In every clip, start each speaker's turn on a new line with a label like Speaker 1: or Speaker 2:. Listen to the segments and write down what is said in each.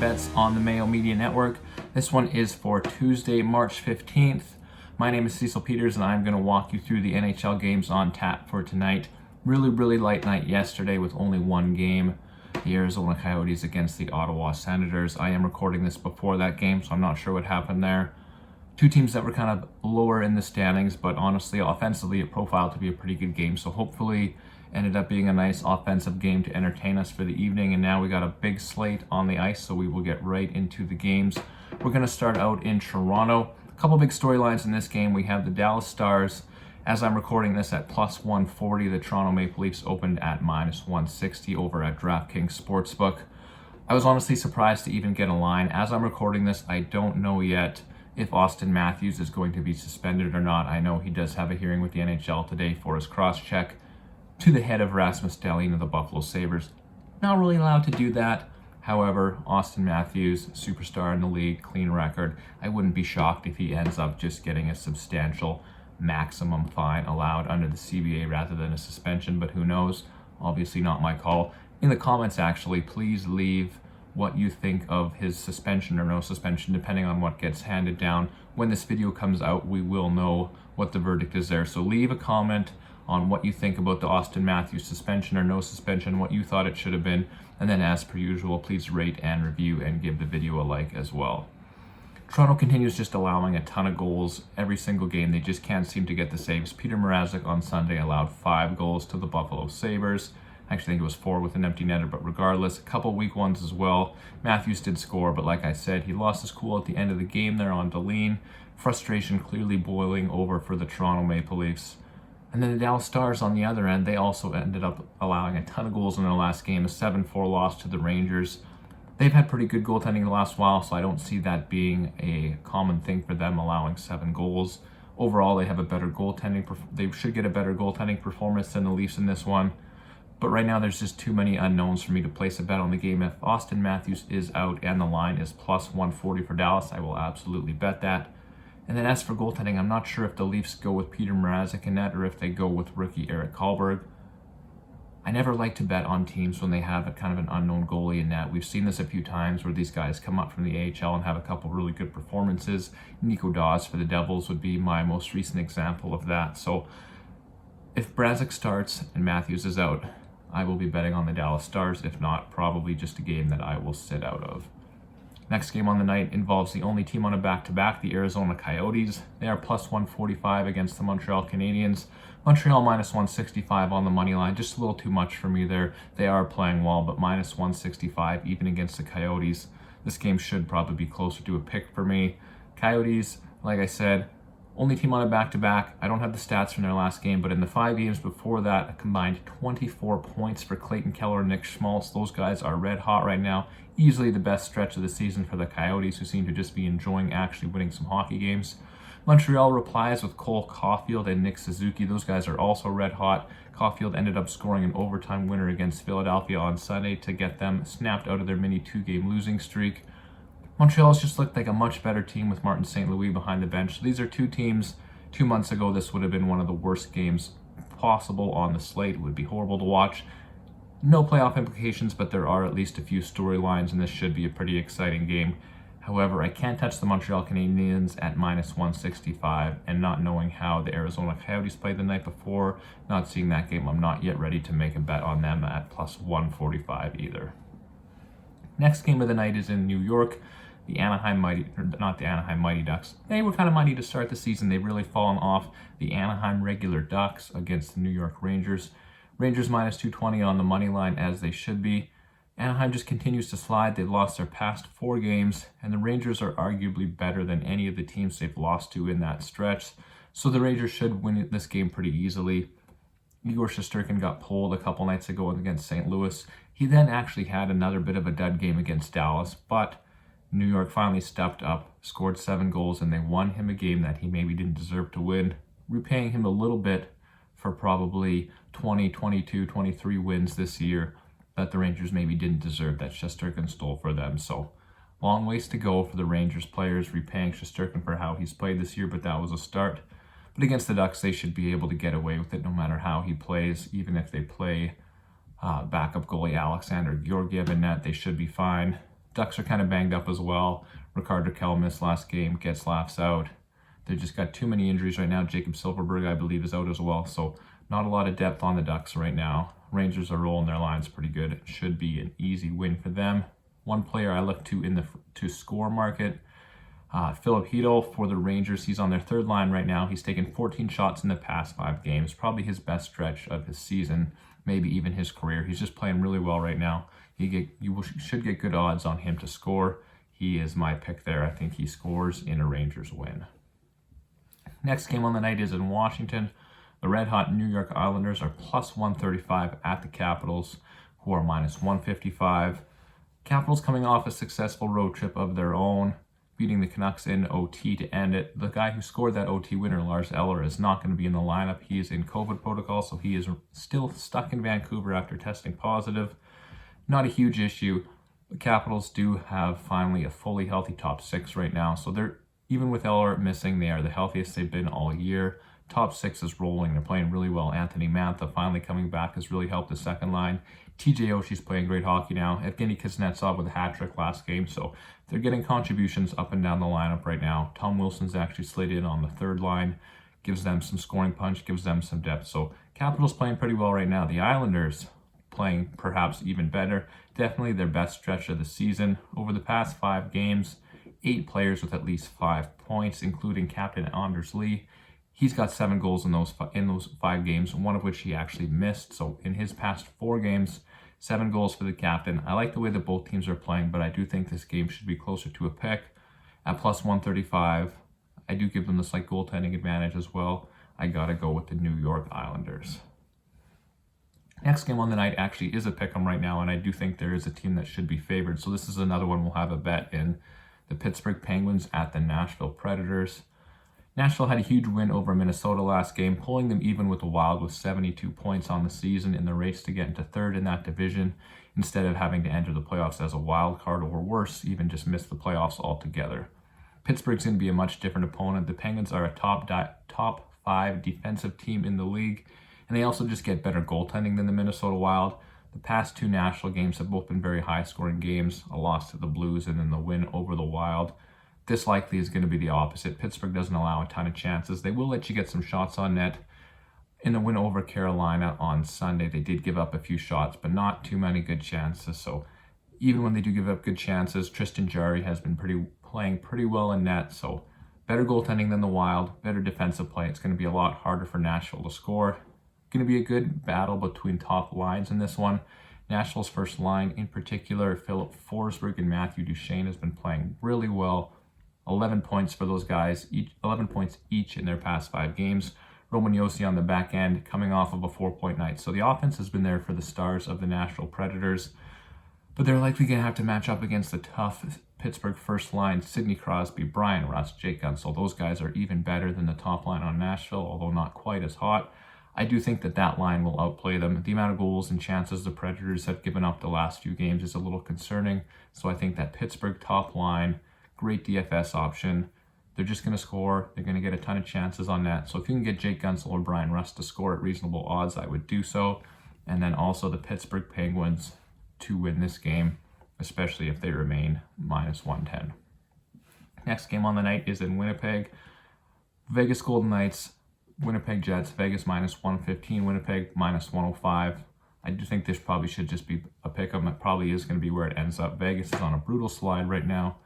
Speaker 1: Bets on the Mayo Media Network. This one is for Tuesday, March 15th. My name is Cecil Peters, and I'm going to walk you through the NHL games on tap for tonight. Really light night yesterday with only one game. The Arizona Coyotes against the Ottawa Senators. I am recording this before that game, so I'm not sure what happened there. Two teams that were kind of lower in the standings, but honestly, offensively, it profiled to be a pretty good game. So hopefully, ended up being a nice offensive game to entertain us for the evening. And now we got a big slate on the ice, so we will get right into the games. We're going to start out in Toronto. A couple big storylines in this game. We have the Dallas Stars. As I'm recording this at plus 140, the Toronto Maple Leafs opened at minus 160 over at DraftKings Sportsbook. I was honestly surprised to even get a line. As I'm recording this, I don't know yet if Austin Matthews is going to be suspended or not. I know he does have a hearing with the NHL today for his cross-check to the head of Rasmus Dahlin of the Buffalo Sabres. Not really allowed to do that. However, Austin Matthews, superstar in the league, clean record. I wouldn't be shocked if he ends up just getting a substantial maximum fine allowed under the CBA rather than a suspension, but who knows? Obviously not my call. In the comments, actually, please leave what you think of his suspension or no suspension, depending on what gets handed down. When this video comes out, we will know what the verdict is there. So leave a comment on what you think about the Austin Matthews suspension or no suspension, what you thought it should have been, and then as per usual, please rate and review and give the video a like as well. Toronto continues just allowing a ton of goals every single game. They just can't seem to get the saves. Peter Mrazek on Sunday allowed 5 goals to the Buffalo Sabres. Actually, I think it was 4 with an empty netter, but regardless, a couple weak ones as well. Matthews did score, but like I said, he lost his cool at the end of the game there on Dahlin. Frustration clearly boiling over for the Toronto Maple Leafs. And then the Dallas Stars on the other end, they also ended up allowing a ton of goals in their last game, a 7-4 loss to the Rangers. They've had pretty good goaltending the last while, so I don't see that being a common thing for them, allowing 7 goals. Overall, they have a better goaltending. They should get a better goaltending performance than the Leafs in this one. But right now, there's just too many unknowns for me to place a bet on the game. If Austin Matthews is out and the line is plus 140 for Dallas, I will absolutely bet that. And then as for goaltending, I'm not sure if the Leafs go with Peter Mrazek in net or if they go with rookie Eric Karlberg. I never like to bet on teams when they have a kind of an unknown goalie in net. We've seen this a few times where these guys come up from the AHL and have a couple really good performances. Nico Daws for the Devils would be my most recent example of that. So if Mrazek starts and Matthews is out, I will be betting on the Dallas Stars. If not, probably just a game that I will sit out of. Next game on the night involves the only team on a back-to-back, the Arizona Coyotes. They are plus 145 against the Montreal Canadiens. Montreal minus 165 on the money line. Just a little too much for me there. They are playing well, but minus 165 even against the Coyotes. This game should probably be closer to a pick for me. Coyotes, like I said, only team on a back-to-back. I don't have the stats from their last game, but in the 5 games before that, a combined 24 points for Clayton Keller and Nick Schmaltz. Those guys are red hot right now. Easily the best stretch of the season for the Coyotes, who seem to just be enjoying actually winning some hockey games. Montreal replies with Cole Caulfield and Nick Suzuki. Those guys are also red hot. Caulfield ended up scoring an overtime winner against Philadelphia on Sunday to get them snapped out of their mini 2-game losing streak. Montreal's just looked like a much better team with Martin St. Louis behind the bench. So these are two teams. 2 months ago, this would have been one of the worst games possible on the slate. It would be horrible to watch. No playoff implications, but there are at least a few storylines, and this should be a pretty exciting game. However, I can't touch the Montreal Canadiens at minus 165, and not knowing how the Arizona Coyotes played the night before, not seeing that game, I'm not yet ready to make a bet on them at plus 145 either. Next game of the night is in New York. The Anaheim Mighty, or not the Anaheim Mighty Ducks. They were kind of mighty to start the season. They've really fallen off. The Anaheim regular Ducks against the New York Rangers. Rangers minus 220 on the money line, as they should be. Anaheim just continues to slide. They've lost their past 4 games, and the Rangers are arguably better than any of the teams they've lost to in that stretch. So the Rangers should win this game pretty easily. Igor Shesterkin got pulled a couple nights ago against St. Louis. He then actually had another bit of a dud game against Dallas, but New York finally stepped up, scored 7 goals, and they won him a game that he maybe didn't deserve to win, repaying him a little bit for probably 20, 22, 23 wins this year that the Rangers maybe didn't deserve, that Shesterkin stole for them. So long ways to go for the Rangers players, repaying Shesterkin for how he's played this year, but that was a start. But against the Ducks, they should be able to get away with it no matter how he plays, even if they play backup goalie Alexander Georgiev in net, they should be fine. Ducks are kind of banged up as well. Rickard Rakell missed last game, Getzlaf's out. They've just got too many injuries right now. Jacob Silfverberg, I believe, is out as well. So not a lot of depth on the Ducks right now. Rangers are rolling their lines pretty good. It should be an easy win for them. One player I look to in the to score market, Philip Hedl for the Rangers. He's on their third line right now. He's taken 14 shots in the past 5 games. Probably his best stretch of his season, maybe even his career. He's just playing really well right now. You should get good odds on him to score. He is my pick there. I think he scores in a Rangers win. Next game on the night is in Washington. The red-hot New York Islanders are plus 135 at the Capitals, who are minus 155. Capitals coming off a successful road trip of their own, beating the Canucks in OT to end it. The guy who scored that OT winner, Lars Eller, is not going to be in the lineup. He is in COVID protocol, so he is still stuck in Vancouver after testing positive. Not a huge issue. The Capitals do have finally a fully healthy top 6 right now, so they're, even with Eller missing, they are the healthiest they've been all year. Top 6 is rolling. They're playing really well. Anthony Mantha finally coming back has really helped the second line. TJ Oshie's playing great hockey now. Evgeny Kuznetsov with a hat trick last game, so they're getting contributions up and down the lineup right now. Tom Wilson's actually slated in on the third line, gives them some scoring punch, gives them some depth. So Capitals playing pretty well right now. The Islanders playing perhaps even better. Definitely their best stretch of the season. Over the past 5 games, 8 players with at least 5 points, including captain Anders Lee. He's got 7 goals in those 5 games, one of which he actually missed. So in his past 4 games, 7 goals for the captain. I like the way that both teams are playing, but I do think this game should be closer to a pick. At plus 135, I do give them the slight goaltending advantage as well. I gotta go with the New York Islanders. Next game on the night actually is a pick'em right now, and I do think there is a team that should be favored. So this is another one we'll have a bet in. The Pittsburgh Penguins at the Nashville Predators. Nashville had a huge win over Minnesota last game, pulling them even with the Wild with 72 points on the season in the race to get into third in that division, instead of having to enter the playoffs as a wild card, or worse, even just miss the playoffs altogether. Pittsburgh's going to be a much different opponent. The Penguins are a top 5 defensive team in the league, and they also just get better goaltending than the Minnesota Wild. The past 2 Nashville games have both been very high-scoring games, a loss to the Blues and then the win over the Wild. This likely is going to be the opposite. Pittsburgh doesn't allow a ton of chances. They will let you get some shots on net. In the win over Carolina on Sunday, they did give up a few shots, but not too many good chances. So even when they do give up good chances, Tristan Jarry has been playing pretty well in net. So better goaltending than the Wild, better defensive play. It's going to be a lot harder for Nashville to score. Going to be a good battle between top lines in this one. Nashville's first line, in particular, Philip Forsberg and Matthew Duchene, has been playing really well. 11 points for those guys, 11 points each in their past 5 games. Roman Josi on the back end, coming off of a 4-point night. So the offense has been there for the stars of the Nashville Predators, but they're likely going to have to match up against the tough Pittsburgh first line, Sidney Crosby, Brian Rust, Jake Gunsel. Those guys are even better than the top line on Nashville, although not quite as hot. I do think that line will outplay them. The amount of goals and chances the Predators have given up the last few games is a little concerning. So I think that Pittsburgh top line, great DFS option. They're just going to score. They're going to get a ton of chances on net. So if you can get Jake Gunsel or Brian Rust to score at reasonable odds, I would do so. And then also the Pittsburgh Penguins to win this game, especially if they remain minus 110. Next game on the night is in Winnipeg. Vegas Golden Knights, Winnipeg Jets, Vegas minus 115, Winnipeg minus 105. I do think this probably should just be a pick-em. It probably is going to be where it ends up. Vegas is on a brutal slide right now,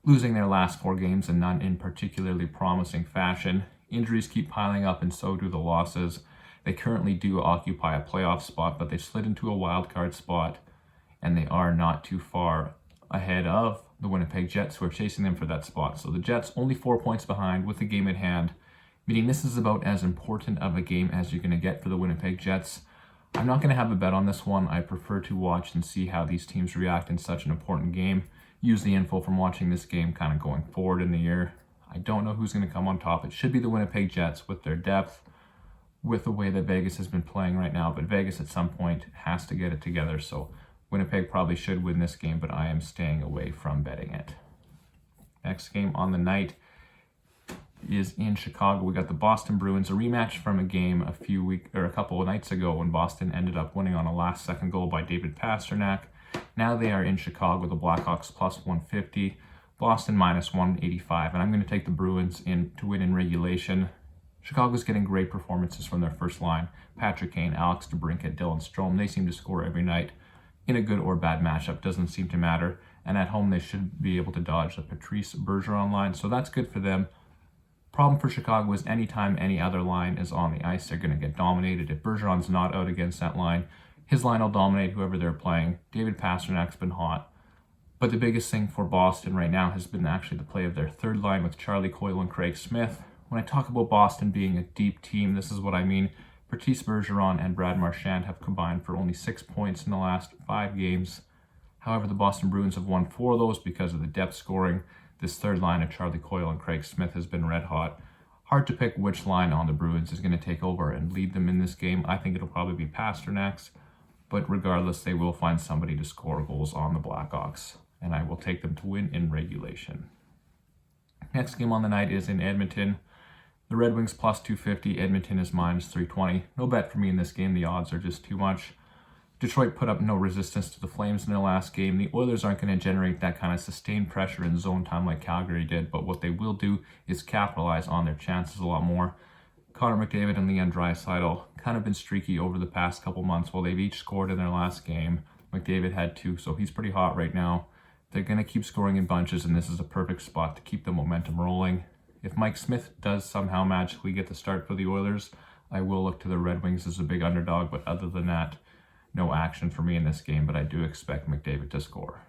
Speaker 1: losing their last 4 games and none in particularly promising fashion. Injuries keep piling up and so do the losses. They currently do occupy a playoff spot, but they slid into a wild card spot, and they are not too far ahead of the Winnipeg Jets, who are chasing them for that spot. So the Jets only 4 points behind with the game at hand, meaning this is about as important of a game as you're going to get for the Winnipeg Jets. I'm not going to have a bet on this one. I prefer to watch and see how these teams react in such an important game. Use the info from watching this game kind of going forward in the year. I don't know who's going to come on top. It should be the Winnipeg Jets with their depth, with the way that Vegas has been playing right now. But Vegas at some point has to get it together. So Winnipeg probably should win this game, but I am staying away from betting it. Next game on the night is in Chicago. We got the Boston Bruins, a rematch from a game a couple of nights ago when Boston ended up winning on a last-second goal by David Pastrnak. Now they are in Chicago, the Blackhawks plus 150, Boston minus 185, and I'm going to take the Bruins in to win in regulation. Chicago's getting great performances from their first line. Patrick Kane, Alex DeBrincat, Dylan Strome, they seem to score every night. In a good or bad matchup, doesn't seem to matter. And at home, they should be able to dodge the Patrice Bergeron line, so that's good for them. Problem for Chicago is anytime any other line is on the ice, they're going to get dominated. If Bergeron's not out against that line, his line will dominate whoever they're playing. David Pasternak's been hot. But the biggest thing for Boston right now has been actually the play of their third line with Charlie Coyle and Craig Smith. When I talk about Boston being a deep team, this is what I mean. Patrice Bergeron and Brad Marchand have combined for only 6 points in the last 5 games. However, the Boston Bruins have won 4 of those because of the depth scoring. This third line of Charlie Coyle and Craig Smith has been red hot. Hard to pick which line on the Bruins is going to take over and lead them in this game. I think it'll probably be Pasternak's, but regardless, they will find somebody to score goals on the Blackhawks, and I will take them to win in regulation. Next game on the night is in Edmonton. The Red Wings plus 250, Edmonton is minus 320. No bet for me in this game, the odds are just too much. Detroit put up no resistance to the Flames in their last game. The Oilers aren't going to generate that kind of sustained pressure in zone time like Calgary did, but what they will do is capitalize on their chances a lot more. Connor McDavid and Leon Draisaitl kind of been streaky over the past couple months. While they've each scored in their last game, McDavid had 2, so he's pretty hot right now. They're going to keep scoring in bunches, and this is a perfect spot to keep the momentum rolling. If Mike Smith does somehow magically get the start for the Oilers, I will look to the Red Wings as a big underdog, but other than that, no action for me in this game, but I do expect McDavid to score.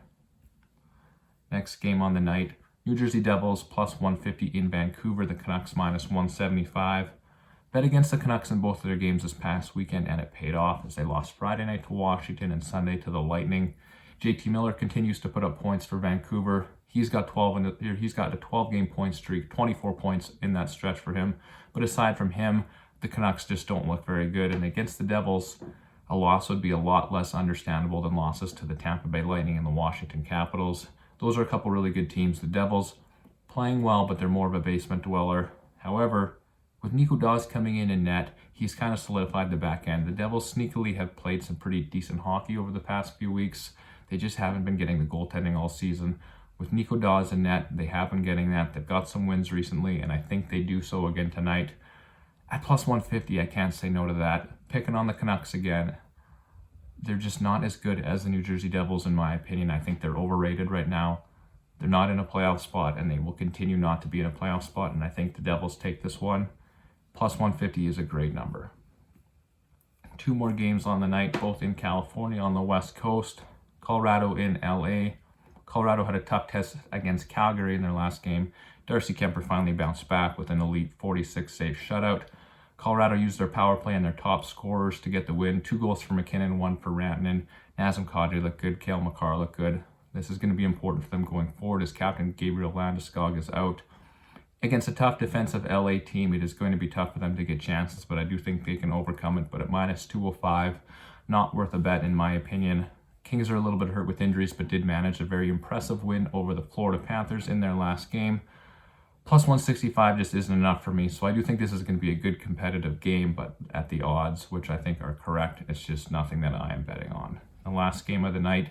Speaker 1: Next game on the night, New Jersey Devils plus 150 in Vancouver, the Canucks minus 175. Bet against the Canucks in both of their games this past weekend, and it paid off as they lost Friday night to Washington and Sunday to the Lightning. JT Miller continues to put up points for Vancouver. He's got a 12-game point streak, 24 points in that stretch for him. But aside from him, the Canucks just don't look very good. And against the Devils, a loss would be a lot less understandable than losses to the Tampa Bay Lightning and the Washington Capitals. Those are a couple really good teams. The Devils playing well, but they're more of a basement dweller. However, with Nico Daws coming in net, he's kind of solidified the back end. The Devils sneakily have played some pretty decent hockey over the past few weeks. They just haven't been getting the goaltending all season. With Nico Daws in net, they have been getting that. They've got some wins recently, and I think they do so again tonight. At plus 150, I can't say no to that. Picking on the Canucks again. They're just not as good as the New Jersey Devils, in my opinion. I think they're overrated right now. They're not in a playoff spot, and they will continue not to be in a playoff spot, and I think the Devils take this one. Plus 150 is a great number. 2 more games on the night, both in California on the West Coast. Colorado in LA. Colorado had a tough test against Calgary in their last game. Darcy Kemper finally bounced back with an elite 46-save shutout. Colorado used their power play and their top scorers to get the win. 2 goals for McKinnon, 1 for Rantanen. Nazem Kadri looked good. Cale Makar looked good. This is going to be important for them going forward as captain Gabriel Landeskog is out. Against a tough defensive LA team, it is going to be tough for them to get chances, but I do think they can overcome it. But at minus 205, not worth a bet in my opinion. Kings are a little bit hurt with injuries, but did manage a very impressive win over the Florida Panthers in their last game. Plus 165 just isn't enough for me, so I do think this is going to be a good competitive game, but at the odds, which I think are correct, it's just nothing that I am betting on. The last game of the night,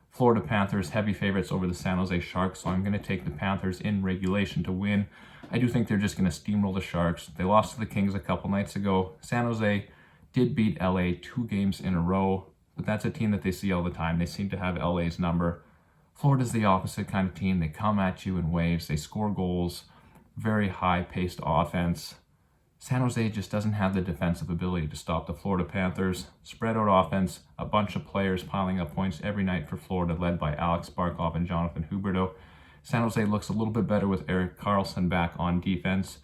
Speaker 1: Florida Panthers, heavy favorites over the San Jose Sharks, so I'm going to take the Panthers in regulation to win. I do think they're just going to steamroll the Sharks. They lost to the Kings a couple nights ago. San Jose did beat LA 2 games in a row, but that's a team that they see all the time. They seem to have LA's number. Florida's the opposite kind of team. They come at you in waves. They score goals. Very high-paced offense. San Jose just doesn't have the defensive ability to stop the Florida Panthers. Spread out offense, a bunch of players piling up points every night for Florida, led by Alex Barkov and Jonathan Huberdeau. San Jose looks a little bit better with Erik Karlsson back on defense.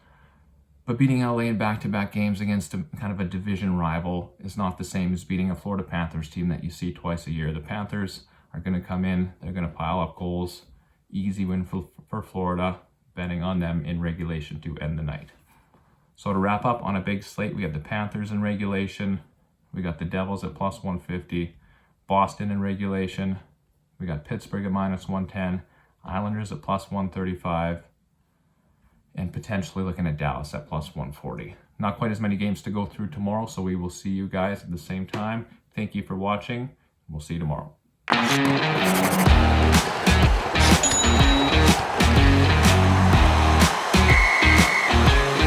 Speaker 1: But beating LA in back-to-back games against kind of a division rival is not the same as beating a Florida Panthers team that you see twice a year. The Panthers are going to come in, they're going to pile up goals. Easy win for Florida, betting on them in regulation to end the night. So to wrap up on a big slate, we have the Panthers in regulation. We got the Devils at plus 150. Boston in regulation. We got Pittsburgh at minus 110. Islanders at plus 135. And potentially looking at Dallas at plus 140. Not quite as many games to go through tomorrow, so we will see you guys at the same time. Thank you for watching. We'll see you tomorrow. Bye.